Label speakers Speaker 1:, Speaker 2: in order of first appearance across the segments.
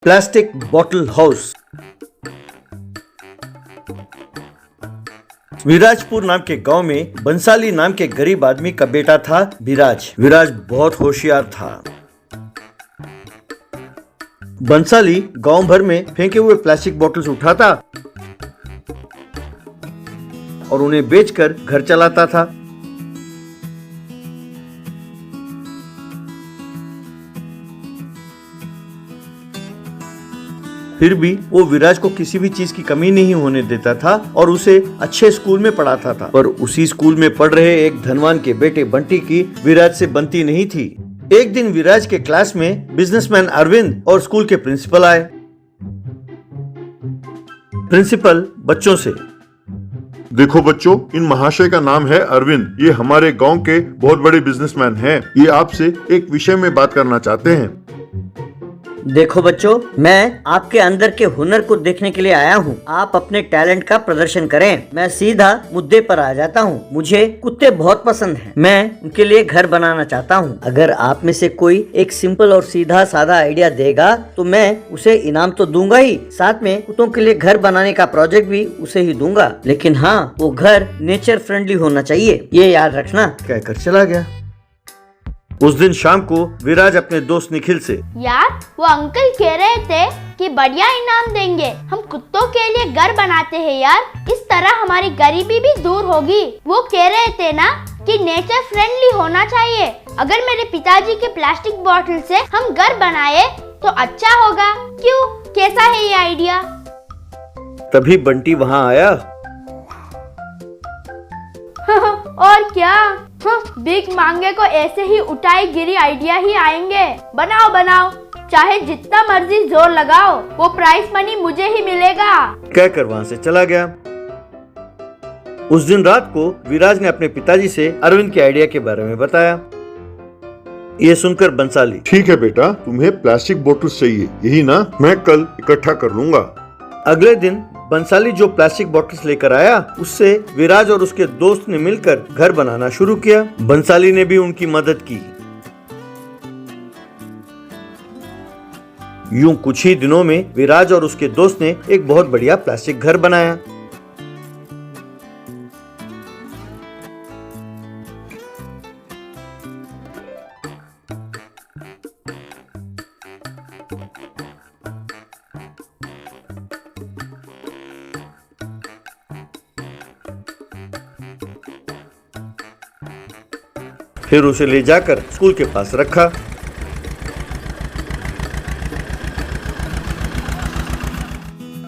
Speaker 1: Plastic bottle house. Virajpur नाम के गांव में बंसाली नाम के गरीब आदमी का बेटा था विराज। विराज बहुत होशियार था। बंसाली गांव भर में फेंके हुए प्लास्टिक बॉटल्स उठाता और उन्हें बेचकर घर चलाता था। फिर भी वो विराज को किसी भी चीज की कमी नहीं होने देता था और उसे अच्छे स्कूल में पढ़ाता था। पर उसी स्कूल में पढ़ रहे एक धनवान के बेटे बंटी की विराज से बनती नहीं थी। एक दिन विराज के क्लास में बिजनेसमैन अरविंद और स्कूल के प्रिंसिपल आए। प्रिंसिपल बच्चों से,
Speaker 2: देखो बच्चों, इन महाशय का नाम है अरविंद। ये हमारे गांव के बहुत बड़े बिजनेसमैन हैं। ये आपसे एक विषय में बात करना चाहते हैं।
Speaker 3: देखो बच्चों, मैं आपके अंदर के हुनर को देखने के लिए आया हूँ। आप अपने टैलेंट का प्रदर्शन करें। मैं सीधा मुद्दे पर आ जाता हूँ। मुझे कुत्ते बहुत पसंद हैं। मैं उनके लिए घर बनाना चाहता हूँ। अगर आप में से कोई एक सिंपल और सीधा साधा आइडिया देगा तो मैं उसे इनाम तो दूंगा ही, साथ में कुत्तों के लिए घर बनाने का प्रोजेक्ट भी उसे ही दूंगा। लेकिन हाँ, वो घर नेचर फ्रेंडली होना चाहिए, ये याद रखना।
Speaker 1: कहकर चला गया। उस दिन शाम को विराज अपने दोस्त निखिल से,
Speaker 4: यार वो अंकल कह रहे थे कि बढ़िया इनाम देंगे। हम कुत्तों के लिए घर बनाते हैं यार, इस तरह हमारी गरीबी भी दूर होगी। वो कह रहे थे ना कि नेचर फ्रेंडली होना चाहिए। अगर मेरे पिताजी के प्लास्टिक बॉटल से हम घर बनाए तो अच्छा होगा। क्यों, कैसा है ये आइडिया?
Speaker 1: तभी बंटी वहाँ आया।
Speaker 4: और क्या, भीख मांगे को ऐसे ही उठाई गिरी आइडिया ही आएंगे। बनाओ बनाओ, चाहे जितना मर्जी जोर लगाओ, वो प्राइस मनी मुझे ही मिलेगा।
Speaker 1: कहकर वहाँ से चला गया। उस दिन रात को विराज ने अपने पिताजी से अरविंद के आइडिया के बारे में बताया। ये सुनकर बंसाली,
Speaker 2: ठीक है बेटा, तुम्हें प्लास्टिक बोतल्स चाहिए, यही ना? मैं कल इकट्ठा कर लूंगा।
Speaker 1: अगले दिन बंसाली जो प्लास्टिक बॉटल्स लेकर आया, उससे विराज और उसके दोस्त ने मिलकर घर बनाना शुरू किया। बंसाली ने भी उनकी मदद की। यूं कुछ ही दिनों में विराज और उसके दोस्त ने एक बहुत बढ़िया प्लास्टिक घर बनाया। फिर उसे ले जाकर स्कूल के पास रखा।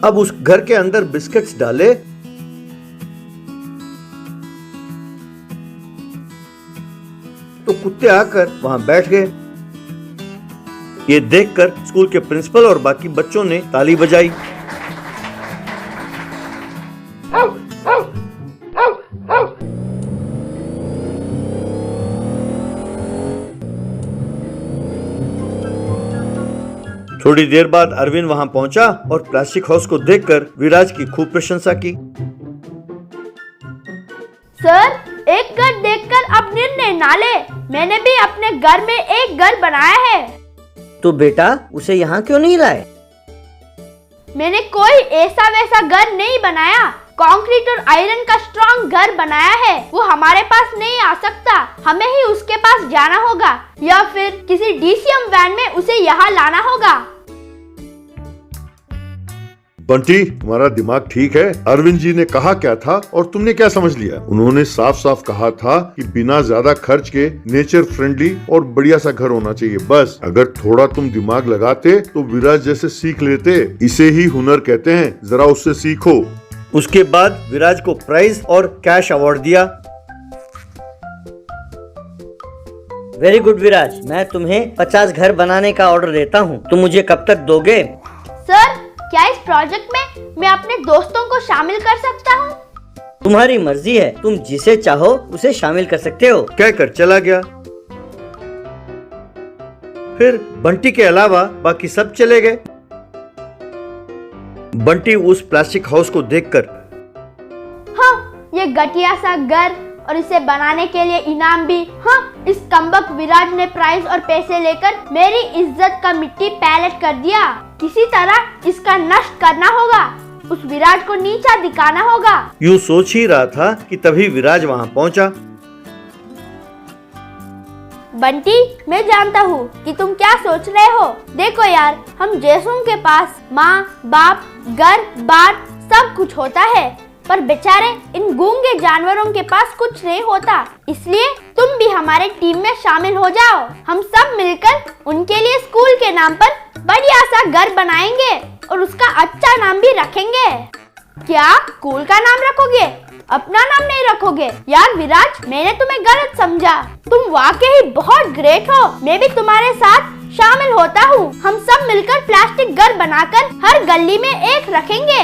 Speaker 1: अब उस घर के अंदर बिस्किट्स डाले तो कुत्ते आकर वहां बैठ गए। ये देखकर स्कूल के प्रिंसिपल और बाकी बच्चों ने ताली बजाई। थोड़ी देर बाद अरविंद वहां पहुंचा और प्लास्टिक हाउस को देखकर विराज की खूब प्रशंसा की।
Speaker 4: सर, एक घर देखकर आप निर्णय ना ले। मैंने भी अपने घर में एक घर बनाया है।
Speaker 3: तो बेटा, उसे यहाँ क्यों नहीं लाए?
Speaker 4: मैंने कोई ऐसा वैसा घर नहीं बनाया। कंक्रीट और आयरन का स्ट्रॉन्ग घर बनाया है। वो हमारे पास नहीं आ सकता, हमें ही उसके पास जाना होगा या फिर किसी डीसीएम वैन में उसे यहाँ लाना होगा।
Speaker 2: बंटी, तुम्हारा दिमाग ठीक है? अरविंद जी ने कहा क्या था और तुमने क्या समझ लिया? उन्होंने साफ साफ कहा था कि बिना ज्यादा खर्च के नेचर फ्रेंडली और बढ़िया सा घर होना चाहिए। बस अगर थोड़ा तुम दिमाग लगाते तो विराज जैसे सीख लेते। इसे ही हुनर कहते हैं, जरा उससे सीखो।
Speaker 1: उसके बाद विराज को प्राइज और कैश अवार्ड दिया।
Speaker 3: वेरी गुड विराज, मैं तुम्हें 50 घर बनाने का ऑर्डर देता हूँ। तुम मुझे कब तक दोगे?
Speaker 4: सर, क्या इस प्रोजेक्ट में मैं अपने दोस्तों को शामिल कर सकता हूँ?
Speaker 3: तुम्हारी मर्जी है, तुम जिसे चाहो उसे शामिल कर सकते हो।
Speaker 1: कहकर चला गया। फिर बंटी के अलावा बाकी सब चले गए। बंटी उस प्लास्टिक हाउस को देखकर,
Speaker 4: हाँ, ये घटिया सा घर और इसे बनाने के लिए इनाम भी। हाँ, इस कमबख्त विराज ने प्राइज और पैसे लेकर मेरी इज्जत का मिट्टी पैलेट कर दिया। किसी तरह इसका नष्ट करना होगा, उस विराज को नीचा दिखाना होगा।
Speaker 1: यूं सोच ही रहा था कि तभी विराज वहां पहुंचा।
Speaker 4: बंटी, मैं जानता हूँ कि तुम क्या सोच रहे हो। देखो यार, हम जैसों के पास माँ बाप घर बार सब कुछ होता है, पर बेचारे इन गूंगे जानवरों के पास कुछ नहीं होता। इसलिए तुम भी हमारे टीम में शामिल हो जाओ। हम सब मिलकर उनके लिए स्कूल के नाम पर बढ़िया सा घर बनाएंगे और उसका अच्छा नाम भी रखेंगे। क्या स्कूल का नाम रखोगे, अपना नाम नहीं रखोगे? यार विराज, मैंने तुम्हें गलत समझा। तुम वाकई बहुत ग्रेट हो। मैं भी तुम्हारे साथ शामिल होता हूँ। हम सब मिलकर प्लास्टिक घर बनाकर हर गली में एक रखेंगे।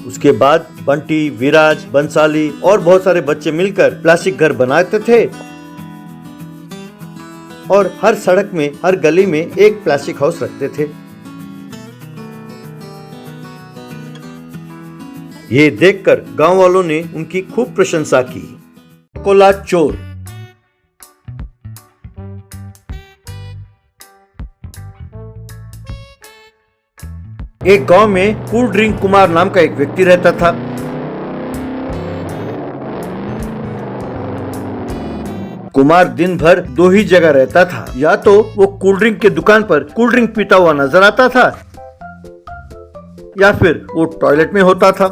Speaker 1: उसके बाद बंटी, विराज, बंसाली और बहुत सारे बच्चे मिलकर प्लास्टिक घर बनाते थे और हर सड़क में, हर गली में एक प्लास्टिक हाउस रखते थे। ये देखकर गांव वालों ने उनकी खूब प्रशंसा की। कोला चोर। एक गांव में कूल ड्रिंक कुमार नाम का एक व्यक्ति रहता था। कुमार दिन भर दो ही जगह रहता था। या तो वो कूल ड्रिंक के दुकान पर कूल ड्रिंक पीता हुआ नजर आता था, या फिर वो टॉयलेट में होता था।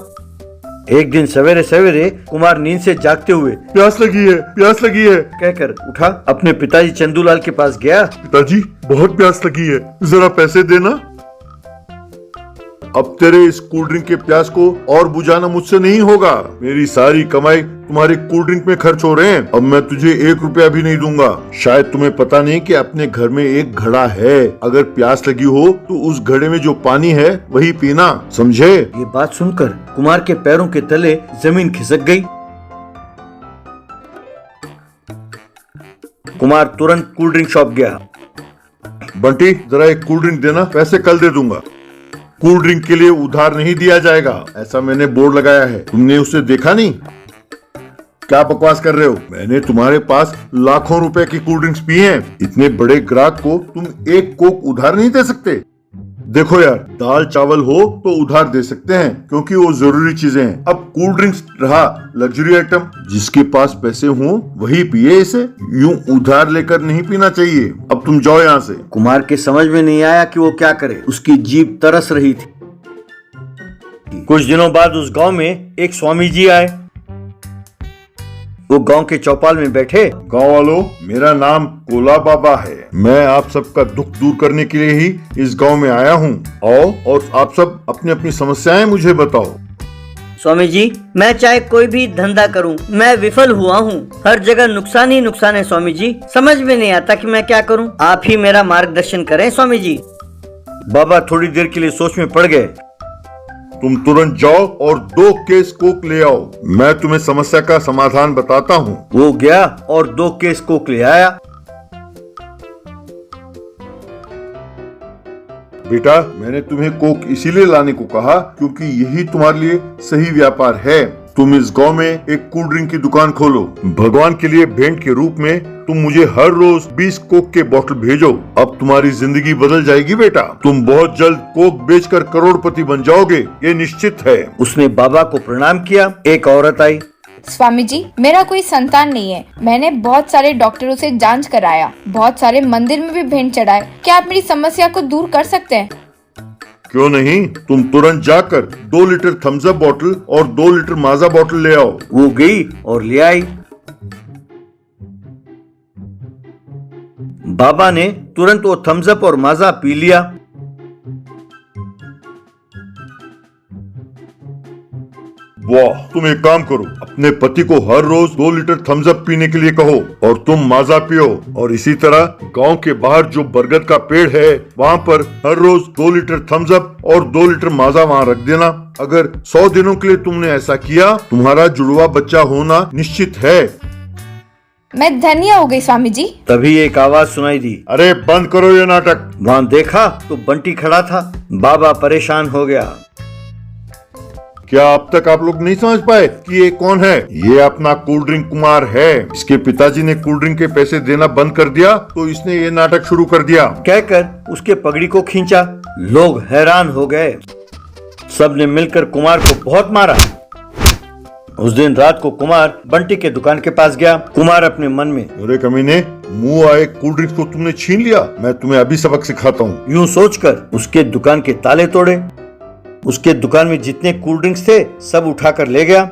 Speaker 1: एक दिन सवेरे सवेरे कुमार नींद से जागते हुए
Speaker 2: प्यास लगी है
Speaker 1: कहकर उठा। अपने पिताजी चंदूलाल के पास गया।
Speaker 2: पिताजी, बहुत प्यास लगी है, जरा पैसे देना। अब तेरे इस कूल ड्रिंक के प्यास को और बुझाना मुझसे नहीं होगा। मेरी सारी कमाई तुम्हारे कूल ड्रिंक में खर्च हो रहे हैं। अब मैं तुझे 1 रुपया भी नहीं दूंगा। शायद तुम्हें पता नहीं कि अपने घर में एक घड़ा है। अगर प्यास लगी हो तो उस घड़े में जो पानी है वही पीना, समझे?
Speaker 1: ये बात सुनकर कुमार के पैरों के तले जमीन खिसक गई। कुमार तुरंत कूल ड्रिंक शॉप गया।
Speaker 2: बंटी, जरा एक कूल ड्रिंक देना, पैसे कल दे दूंगा। कूल ड्रिंक के लिए उधार नहीं दिया जाएगा, ऐसा मैंने बोर्ड लगाया है। तुमने उसे देखा नहीं? क्या बकवास कर रहे हो? मैंने तुम्हारे पास लाखों रुपए की कूल ड्रिंक्स पी हैं। इतने बड़े ग्राहक को तुम एक कोक उधार नहीं दे सकते? देखो यार, दाल चावल हो तो उधार दे सकते हैं क्योंकि वो जरूरी चीजें हैं। अब कूल ड्रिंक्स रहा लग्जरी आइटम, जिसके पास पैसे हों वही पिए इसे। यूं उधार लेकर नहीं पीना चाहिए। अब तुम जाओ यहाँ से।
Speaker 1: कुमार के समझ में नहीं आया कि वो क्या करे। उसकी जीभ तरस रही थी। कुछ दिनों बाद उस गांव में एक स्वामी जी आए। वो गांव के चौपाल में बैठे।
Speaker 2: गांव वालों, मेरा नाम कोला बाबा है। मैं आप सबका दुख दूर करने के लिए ही इस गांव में आया हूँ। आओ और आप सब अपनी अपनी समस्याएं मुझे बताओ।
Speaker 3: स्वामी जी, मैं चाहे कोई भी धंधा करूं, मैं विफल हुआ हूं। हर जगह नुकसान ही नुकसान है स्वामी जी। समझ में नहीं आता कि मैं क्या करूं। आप ही मेरा मार्गदर्शन करें स्वामी जी।
Speaker 1: बाबा थोड़ी देर के लिए सोच में पड़ गए।
Speaker 2: तुम तुरंत जाओ और 2 केस कोक ले आओ। मैं तुम्हें समस्या का समाधान बताता हूँ।
Speaker 1: वो गया और 2 केस कोक ले आया।
Speaker 2: बेटा, मैंने तुम्हें कोक इसीलिए लाने को कहा क्योंकि यही तुम्हारे लिए सही व्यापार है। तुम इस गांव में एक कूल ड्रिंक की दुकान खोलो। भगवान के लिए भेंट के रूप में तुम मुझे हर रोज 20 कोक के बोतल भेजो। अब तुम्हारी जिंदगी बदल जाएगी बेटा। तुम बहुत जल्द कोक बेचकर करोड़पति बन जाओगे, ये निश्चित है।
Speaker 1: उसने बाबा को प्रणाम किया। एक औरत आई।
Speaker 5: स्वामी जी, मेरा कोई संतान नहीं है। मैंने बहुत सारे डॉक्टरों से जांच कराया, बहुत सारे मंदिर में भी भेंट चढ़ाए। क्या आप मेरी समस्या को दूर कर सकते हैं?
Speaker 2: क्यों नहीं, तुम तुरंत जाकर 2 लीटर थम्स अप बोतल और 2 लीटर माजा बोतल ले आओ।
Speaker 1: वो गई और ले आई। बाबा ने तुरंत वो थम्स अप और माजा पी लिया।
Speaker 2: वाह, तुम एक काम करो, अपने पति को हर रोज 2 लीटर थम्स अप पीने के लिए कहो और तुम माजा पियो। और इसी तरह गांव के बाहर जो बरगद का पेड़ है वहाँ पर हर रोज 2 लीटर थम्स अप और 2 लीटर माजा वहाँ रख देना। अगर 100 दिनों के लिए तुमने ऐसा किया, तुम्हारा जुड़वा बच्चा होना निश्चित है।
Speaker 5: मैं धन्य हो गई स्वामी जी।
Speaker 1: तभी एक आवाज सुनाई दी।
Speaker 2: अरे बंद करो ये नाटक।
Speaker 1: वहाँ देखा तो बंटी खड़ा था। बाबा परेशान हो गया।
Speaker 2: क्या अब तक आप लोग नहीं समझ पाए कि ये कौन है? ये अपना कूल ड्रिंक कुमार है। इसके पिताजी ने कूल ड्रिंक के पैसे देना बंद कर दिया तो इसने ये नाटक शुरू कर दिया।
Speaker 1: कहकर उसके पगड़ी को खींचा। लोग हैरान हो गए। सबने मिलकर कुमार को बहुत मारा। उस दिन रात को कुमार बंटी के दुकान के पास गया। कुमार अपने मन में,
Speaker 2: अरे कमीने, मुंह आए कोल्ड ड्रिंक्स को तुमने छीन लिया, मैं तुम्हें अभी सबक सिखाता हूँ।
Speaker 1: यूं सोचकर उसके दुकान के ताले तोड़े। उसके दुकान में जितने कोल्ड ड्रिंक्स थे सब उठाकर ले गया।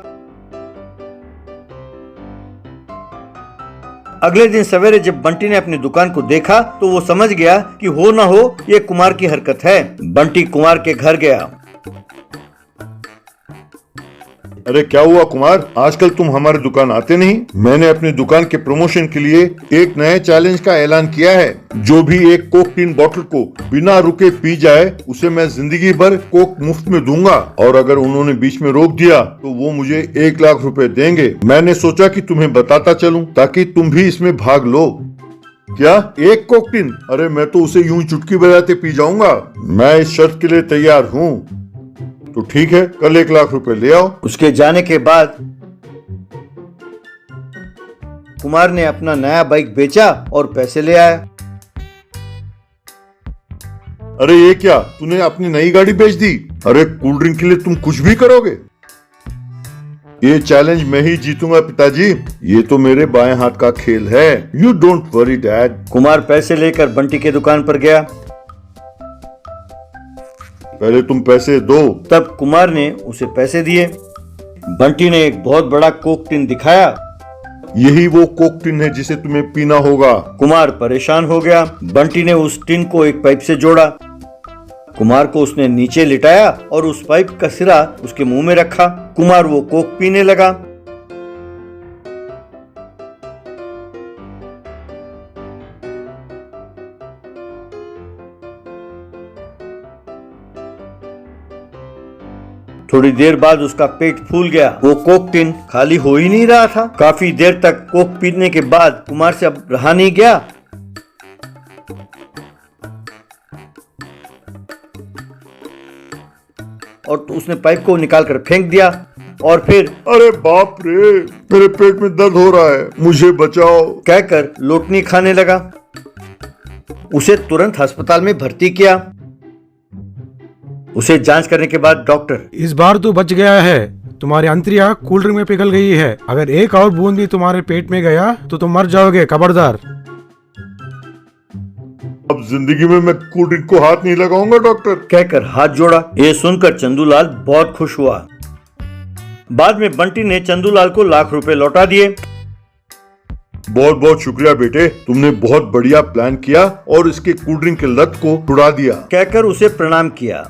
Speaker 1: अगले दिन सवेरे जब बंटी ने अपनी दुकान को देखा तो वो समझ गया कि हो ना हो ये कुमार की हरकत है। बंटी कुमार के घर गया।
Speaker 2: अरे क्या हुआ कुमार, आजकल तुम हमारे दुकान आते नहीं? मैंने अपनी दुकान के प्रमोशन के लिए एक नए चैलेंज का ऐलान किया है। जो भी एक कोक टीन बोतल को बिना रुके पी जाए उसे मैं जिंदगी भर कोक मुफ्त में दूंगा, और अगर उन्होंने बीच में रोक दिया तो वो मुझे 1 लाख रुपए देंगे। मैंने सोचा कि तुम्हें बताता चलूं ताकि तुम भी इसमें भाग लो। क्या 1 कोक टीन? अरे मैं तो उसे यूं चुटकी बजाते पी जाऊंगा। मैं इस शर्त के लिए तैयार हूँ। तो ठीक है, कल 1 लाख रुपए ले आओ।
Speaker 1: उसके जाने के बाद कुमार ने अपना नया बाइक बेचा और पैसे ले आया।
Speaker 2: अरे ये क्या, तूने अपनी नई गाड़ी बेच दी? अरे कोल्ड ड्रिंक के लिए तुम कुछ भी करोगे? ये चैलेंज मैं ही जीतूंगा पिताजी, ये तो मेरे बाएं हाथ का खेल है। You don't worry dad.
Speaker 1: Kumar पैसे लेकर बंटी के दुकान पर गया।
Speaker 2: पहले तुम पैसे दो।
Speaker 1: तब कुमार ने उसे पैसे दिए। बंटी ने एक बहुत बड़ा कोक टिन दिखाया।
Speaker 2: यही वो कोक टिन है जिसे तुम्हें पीना होगा।
Speaker 1: कुमार परेशान हो गया। बंटी ने उस टिन को एक पाइप से जोड़ा। कुमार को उसने नीचे लिटाया और उस पाइप का सिरा उसके मुंह में रखा। कुमार वो कोक पीने लगा। थोड़ी देर बाद उसका पेट फूल गया। वो कोक टिन खाली हो ही नहीं रहा था। काफी देर तक कोक पीने के बाद कुमार से अब रहा नहीं गया। और तो उसने पाइप को निकालकर फेंक दिया और फिर
Speaker 2: अरे बाप रे, मेरे पेट में दर्द हो रहा है, मुझे बचाओ
Speaker 1: कहकर लोटनी खाने लगा। उसे तुरंत अस्पताल में भर्ती किया। उसे जांच करने के बाद डॉक्टर,
Speaker 6: इस बार तो बच गया है। तुम्हारी अंतरिया कोल्ड ड्रिंक में पिघल गई है। अगर एक और बूंद भी तुम्हारे पेट में गया तो तुम मर जाओगे, खबरदार।
Speaker 2: अब जिंदगी में मैं कोल्ड ड्रिंक को हाथ नहीं लगाऊंगा डॉक्टर।
Speaker 1: कहकर हाथ जोड़ा। ये सुनकर चंदूलाल बहुत खुश हुआ। बाद में बंटी ने चंदूलाल को लाख रुपए लौटा दिए।
Speaker 2: बहुत बहुत शुक्रिया बेटे, तुमने बहुत बढ़िया प्लान किया और इसके कोल्ड ड्रिंक के लत को छुड़ा दिया।
Speaker 1: कहकर उसे प्रणाम किया।